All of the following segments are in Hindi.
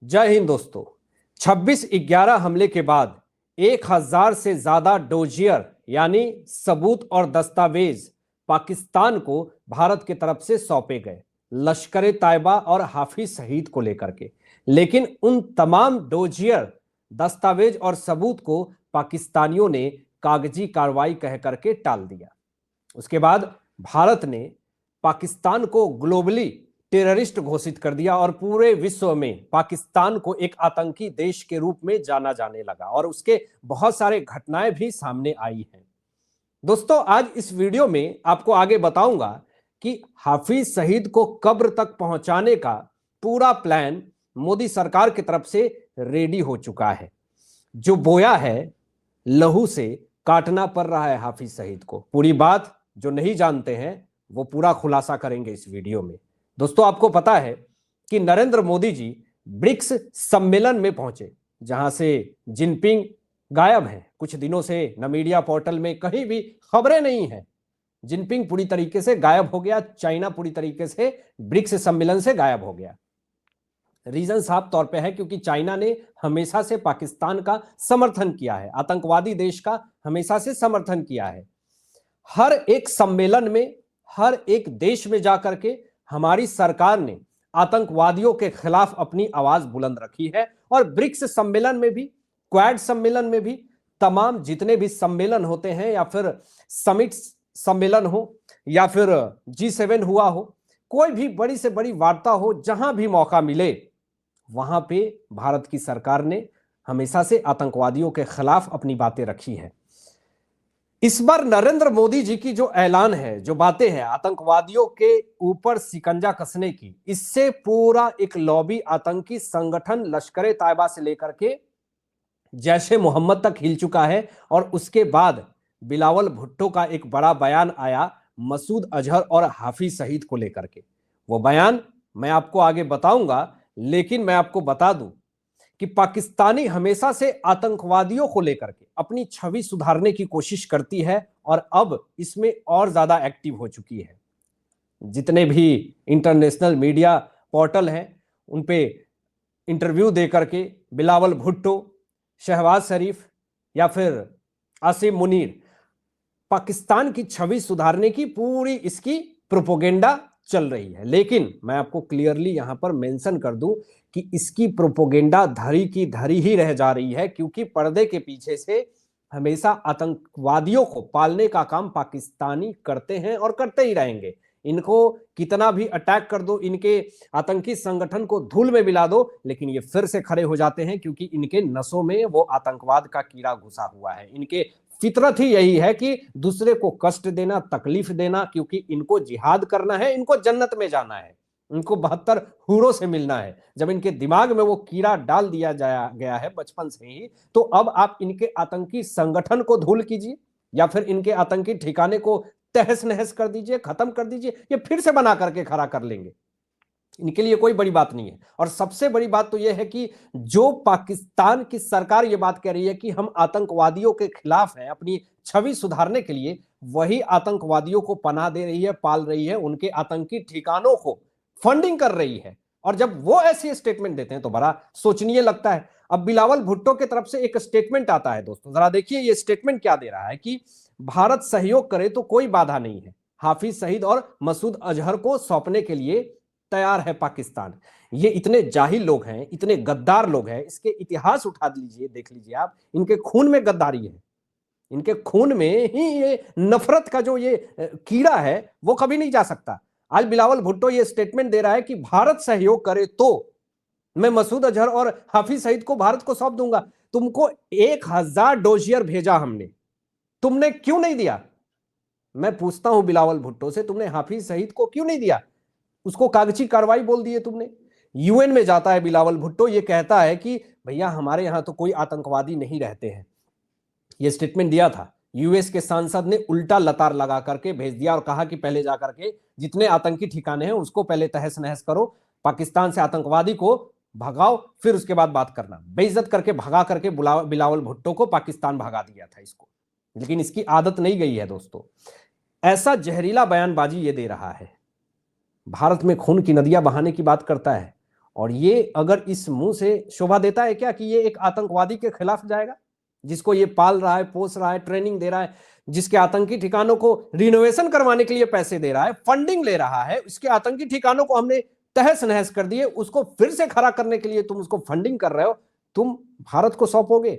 जय हिंद दोस्तों। 26/11 हमले के बाद 1000 से ज्यादा डोजियर यानी सबूत और दस्तावेज पाकिस्तान को भारत की तरफ से सौंपे गए लश्कर ए तैयबा और हाफिज सईद को लेकर के। लेकिन उन तमाम डोजियर दस्तावेज और सबूत को पाकिस्तानियों ने कागजी कार्रवाई कह करके टाल दिया। उसके बाद भारत ने पाकिस्तान को ग्लोबली टेररिस्ट घोषित कर दिया और पूरे विश्व में पाकिस्तान को एक आतंकी देश के रूप में जाना जाने लगा और उसके बहुत सारे घटनाएं भी सामने आई हैं। दोस्तों, आज इस वीडियो में आपको आगे बताऊंगा कि हाफिज सईद को कब्र तक पहुंचाने का पूरा प्लान मोदी सरकार की तरफ से रेडी हो चुका है। जो बोया है लहू से काटना पड़ रहा है हाफिज सईद को। पूरी बात जो नहीं जानते हैं वो पूरा खुलासा करेंगे इस वीडियो में। दोस्तों, आपको पता है कि नरेंद्र मोदी जी ब्रिक्स सम्मेलन में पहुंचे, जहां से जिनपिंग गायब हैं। कुछ दिनों से न मीडिया पोर्टल में कहीं भी खबरें नहीं है। जिनपिंग पूरी तरीके से गायब हो गया, चाइना पूरी तरीके से ब्रिक्स सम्मेलन से गायब हो गया। रीजन साफ तौर पे है क्योंकि चाइना ने हमेशा से पाकिस्तान का समर्थन किया है, आतंकवादी देश का हमेशा से समर्थन किया है। हर एक सम्मेलन में, हर एक देश में जाकर के हमारी सरकार ने आतंकवादियों के खिलाफ अपनी आवाज बुलंद रखी है। और ब्रिक्स सम्मेलन में भी, क्वाड सम्मेलन में भी, तमाम जितने भी सम्मेलन होते हैं या फिर समिट सम्मेलन हो या फिर G7 हुआ हो, कोई भी बड़ी से बड़ी वार्ता हो, जहां भी मौका मिले वहां पे भारत की सरकार ने हमेशा से आतंकवादियों के खिलाफ अपनी बातें रखी है। इस बार नरेंद्र मोदी जी की जो ऐलान है, जो बातें हैं आतंकवादियों के ऊपर शिकंजा कसने की, इससे पूरा एक लॉबी आतंकी संगठन लश्कर ए तैयबा से लेकर के जैश ए मोहम्मद तक हिल चुका है। और उसके बाद बिलावल भुट्टो का एक बड़ा बयान आया मसूद अजहर और हाफिज सईद को लेकर के। वो बयान मैं आपको आगे बताऊंगा, लेकिन मैं आपको बता दूं कि पाकिस्तानी हमेशा से आतंकवादियों को लेकर के अपनी छवि सुधारने की कोशिश करती है और अब इसमें और ज्यादा एक्टिव हो चुकी है। जितने भी इंटरनेशनल मीडिया पोर्टल हैं उन पे इंटरव्यू दे करके बिलावल भुट्टो, शहबाज शरीफ या फिर आसिम मुनीर पाकिस्तान की छवि सुधारने की पूरी इसकी प्रोपोगेंडा चल रही है। लेकिन मैं आपको क्लियरली यहां पर मेंशन कर दूं कि इसकी प्रोपोगेंडा धरी की धरी ही रह जा रही है, क्योंकि पर्दे के पीछे से हमेशा आतंकवादियों को पालने का काम पाकिस्तानी करते हैं और करते ही रहेंगे। इनको कितना भी अटैक कर दो, इनके आतंकी संगठन को धूल में मिला दो, लेकिन ये फिर से खड़े हो जाते हैं, क्योंकि इनके नसों में वो आतंकवाद का कीड़ा घुसा हुआ है। इनके फितरत ही यही है कि दूसरे को कष्ट देना, तकलीफ देना, क्योंकि इनको जिहाद करना है, इनको जन्नत में जाना है, इनको 72 हूरों से मिलना है। जब इनके दिमाग में वो कीड़ा डाल दिया गया है बचपन से ही, तो अब आप इनके आतंकी संगठन को धूल कीजिए या फिर इनके आतंकी ठिकाने को तहस नहस कर दीजिए, खत्म कर दीजिए, ये फिर से बना करके खड़ा कर लेंगे। इनके लिए कोई बड़ी बात नहीं है। और सबसे बड़ी बात तो यह है कि जो पाकिस्तान की सरकार ये बात कह रही है कि हम आतंकवादियों के खिलाफ हैं अपनी छवि सुधारने के लिए, वही आतंकवादियों को पनाह दे रही है, पाल रही है, उनके आतंकी ठिकानों को फंडिंग कर रही है। और जब वो ऐसे स्टेटमेंट देते हैं तो बड़ा सोचनीय लगता है। अब बिलावल भुट्टो की तरफ से एक स्टेटमेंट आता है। दोस्तों जरा देखिए ये स्टेटमेंट क्या दे रहा है कि भारत सहयोग करे तो कोई बाधा नहीं है, हाफिज सईद और मसूद अजहर को सौंपने के लिए तैयार है पाकिस्तान। ये इतने जाहिल लोग हैं, इतने गद्दार लोग हैं, इसके इतिहास उठा लीजिए, देख लीजिए आप, इनके खून में गद्दारी है, इनके खून में ही ये नफरत का जो ये कीड़ा है वो कभी नहीं जा सकता। आज बिलावल भुट्टो ये स्टेटमेंट दे रहा है कि भारत सहयोग करे तो मैं मसूद अजहर और हाफिज सईद को भारत को सौंप दूंगा। तुमको 1000 डोजियर भेजा हमने, तुमने क्यों नहीं दिया? मैं पूछता हूं बिलावल भुट्टो से, तुमने हाफिज सईद को क्यों नहीं दिया? उसको कागजी कार्रवाई बोल दिए तुमने। यूएन में जाता है बिलावल भुट्टो, ये कहता है कि भैया हमारे यहां तो कोई आतंकवादी नहीं रहते हैं। ये स्टेटमेंट दिया था, यूएस के सांसद ने उल्टा लतार लगा करके भेज दिया और कहा कि पहले जाकर के जितने आतंकी ठिकाने हैं उसको पहले तहस नहस करो, पाकिस्तान से आतंकवादी को भगाओ, फिर उसके बाद बात करना। बेइज्जत करके भगा करके बिलावल भुट्टो को पाकिस्तान भगा दिया था इसको। लेकिन इसकी आदत नहीं गई है दोस्तों, ऐसा जहरीला बयानबाजी ये दे रहा है, भारत में खून की नदियां बहाने की बात करता है और ये अगर इस मुंह से शोभा देता है क्या कि ये एक आतंकवादी के खिलाफ जाएगा, जिसको ये पाल रहा है, पोस रहा है, ट्रेनिंग दे रहा है, जिसके आतंकी ठिकानों को रिनोवेशन करवाने के लिए पैसे दे रहा है, फंडिंग ले रहा है, उसके आतंकी ठिकानों को हमने तहस नहस कर दिए, उसको फिर से खड़ा करने के लिए तुम उसको फंडिंग कर रहे हो, तुम भारत को सौंपोगे?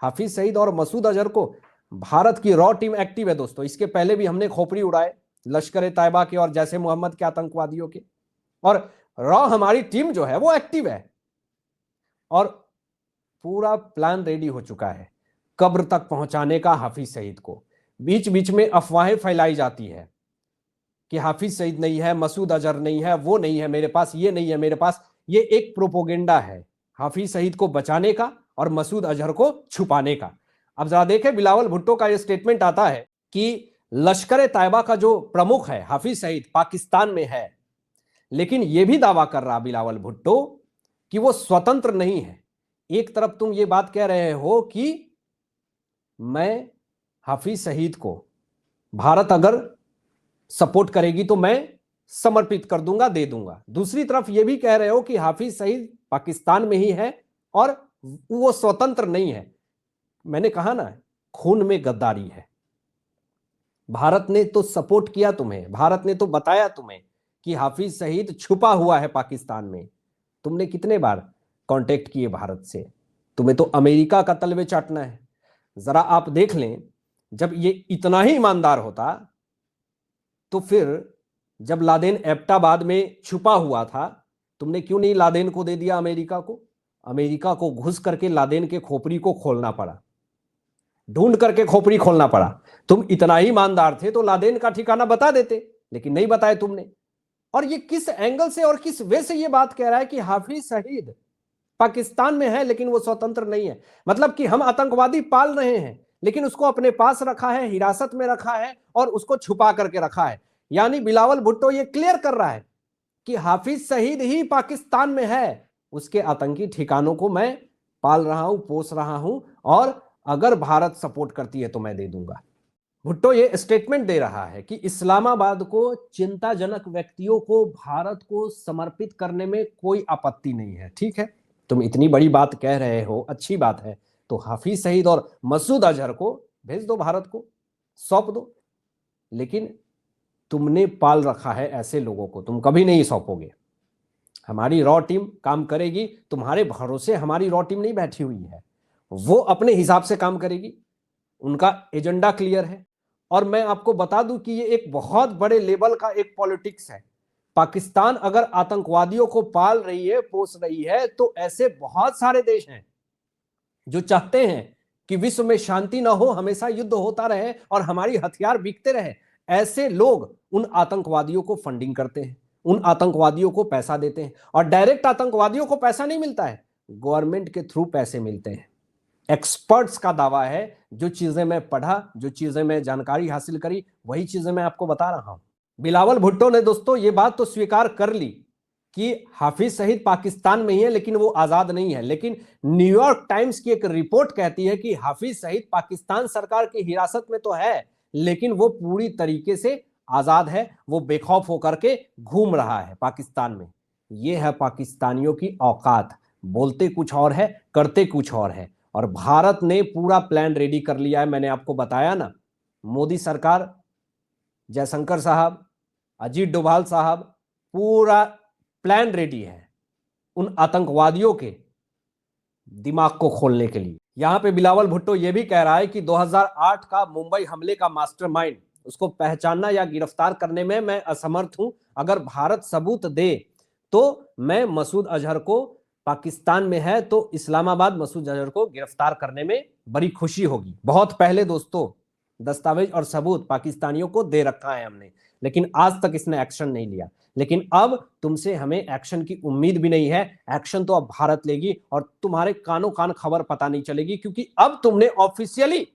हाफिज सईद और मसूद अजहर को, भारत की रॉ टीम एक्टिव है दोस्तों। इसके पहले भी हमने खोपड़ी उड़ाए लश्कर ए तैयबा के और जैसे मोहम्मद के आतंकवादियों के, और रॉ हमारी टीम जो है वो एक्टिव है और पूरा प्लान रेडी हो चुका है कब्र तक पहुंचाने का हाफिज सईद को। बीच बीच में अफवाहें फैलाई जाती है कि हाफिज सईद नहीं है, मसूद अजहर नहीं है, वो नहीं है मेरे पास, ये नहीं है मेरे पास। ये एक प्रोपोगेंडा है हाफिज सईद को बचाने का और मसूद अजहर को छुपाने का। अब जरा देखें, बिलावल भुट्टो का यह स्टेटमेंट आता है कि लश्कर ए तैयबा का जो प्रमुख है हाफिज सईद पाकिस्तान में है, लेकिन यह भी दावा कर रहा बिलावल भुट्टो कि वो स्वतंत्र नहीं है। एक तरफ तुम ये बात कह रहे हो कि मैं हाफिज सईद को, भारत अगर सपोर्ट करेगी तो मैं समर्पित कर दूंगा, दे दूंगा। दूसरी तरफ ये भी कह रहे हो कि हाफिज सईद पाकिस्तान में ही है और वो स्वतंत्र नहीं है। मैंने कहा ना, खून में गद्दारी है। भारत ने तो सपोर्ट किया तुम्हें, भारत ने तो बताया तुम्हें कि हाफिज सईद छुपा हुआ है पाकिस्तान में। तुमने कितने बार कांटेक्ट किए भारत से? तुम्हें तो अमेरिका का तलवे चाटना है। जरा आप देख लें, जब ये इतना ही ईमानदार होता तो फिर जब लादेन एबटाबाद में छुपा हुआ था, तुमने क्यों नहीं लादेन को दे दिया अमेरिका को? अमेरिका को घुस करके लादेन के खोपड़ी को खोलना पड़ा, ढूंढ करके खोपड़ी खोलना पड़ा। तुम इतना ही ईमानदार थे तो लादेन का ठिकाना बता देते, लेकिन नहीं बताए तुमने। और ये किस एंगल से और किस वे से ये बात कह रहा है कि हाफिज सईद पाकिस्तान में है लेकिन वो स्वतंत्र नहीं है? मतलब कि हम आतंकवादी पाल रहे हैं लेकिन उसको अपने पास रखा है, हिरासत में रखा है और उसको छुपा करके रखा है। यानी बिलावल भुट्टो ये क्लियर कर रहा है कि हाफिज सईद ही पाकिस्तान में है, उसके आतंकी ठिकानों को मैं पाल रहा हूं, पोस रहा हूं, और अगर भारत सपोर्ट करती है तो मैं दे दूंगा। भुट्टो ये स्टेटमेंट दे रहा है कि इस्लामाबाद को चिंताजनक व्यक्तियों को भारत को समर्पित करने में कोई आपत्ति नहीं है। ठीक है, तुम इतनी बड़ी बात कह रहे हो, अच्छी बात है, तो हाफिज सईद और मसूद अजहर को भेज दो, भारत को सौंप दो। लेकिन तुमने पाल रखा है ऐसे लोगों को, तुम कभी नहीं सौंपोगे। हमारी रॉ टीम काम करेगी, तुम्हारे भरोसे हमारी रॉ टीम नहीं बैठी हुई है, वो अपने हिसाब से काम करेगी, उनका एजेंडा क्लियर है। और मैं आपको बता दूं कि ये एक बहुत बड़े लेवल का एक पॉलिटिक्स है। पाकिस्तान अगर आतंकवादियों को पाल रही है, पोस रही है, तो ऐसे बहुत सारे देश हैं जो चाहते हैं कि विश्व में शांति ना हो, हमेशा युद्ध होता रहे और हमारी हथियार बिकते रहे। ऐसे लोग उन आतंकवादियों को फंडिंग करते हैं, उन आतंकवादियों को पैसा देते हैं। और डायरेक्ट आतंकवादियों को पैसा नहीं मिलता है, गवर्नमेंट के थ्रू पैसे मिलते हैं। एक्सपर्ट्स का दावा है, जो चीजें मैं पढ़ा, जो चीजें मैं जानकारी हासिल करी, वही चीजें मैं आपको बता रहा हूं। बिलावल भुट्टो ने दोस्तों ये बात तो स्वीकार कर ली कि हाफिज सईद पाकिस्तान में ही है लेकिन वो आजाद नहीं है। लेकिन न्यूयॉर्क टाइम्स की एक रिपोर्ट कहती है कि हाफिज सईद पाकिस्तान सरकार की हिरासत में तो है लेकिन वो पूरी तरीके से आजाद है, वो बेखौफ होकर के घूम रहा है पाकिस्तान में। ये है पाकिस्तानियों की औकात, बोलते कुछ और है, करते कुछ और है। और भारत ने पूरा प्लान रेडी कर लिया है। मैंने आपको बताया ना, मोदी सरकार, जयशंकर साहब, अजीत डोभाल साहब, पूरा प्लान रेडी है उन आतंकवादियों के दिमाग को खोलने के लिए। यहां पे बिलावल भुट्टो ये भी कह रहा है कि 2008 का मुंबई हमले का मास्टरमाइंड, उसको पहचानना या गिरफ्तार करने में मैं असमर्थ हूं। अगर भारत सबूत दे तो मैं मसूद अजहर को, पाकिस्तान में है तो इस्लामाबाद मसूद अजहर को गिरफ्तार करने में बड़ी खुशी होगी। बहुत पहले दोस्तों दस्तावेज और सबूत पाकिस्तानियों को दे रखा है हमने, लेकिन आज तक इसने एक्शन नहीं लिया। लेकिन अब तुमसे हमें एक्शन की उम्मीद भी नहीं है। एक्शन तो अब भारत लेगी और तुम्हारे कानों कान खबर पता नहीं चलेगी, क्योंकि अब तुमने ऑफिशियली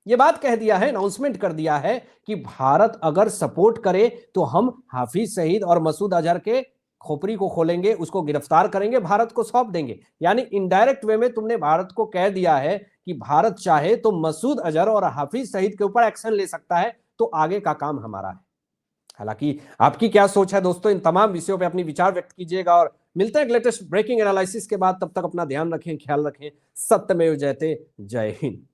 ये बात कह दिया है, अनाउंसमेंट कर दिया है कि भारत अगर सपोर्ट करे तो हम हाफिज सईद और मसूद अजहर के खोपड़ी को खोलेंगे, उसको गिरफ्तार करेंगे, भारत को सौंप देंगे। यानी इनडायरेक्ट वे में तुमने भारत को कह दिया है कि भारत चाहे तो मसूद अजहर और हाफिज सईद के ऊपर एक्शन ले सकता है, तो आगे का काम हमारा है। हालांकि आपकी क्या सोच है दोस्तों, इन तमाम विषयों पे अपनी विचार व्यक्त कीजिएगा और मिलते हैं लेटेस्ट ब्रेकिंग एनालिसिस के बाद। तब तक अपना ध्यान रखें, ख्याल रखें। सत्यमेव जयते। जय हिंद।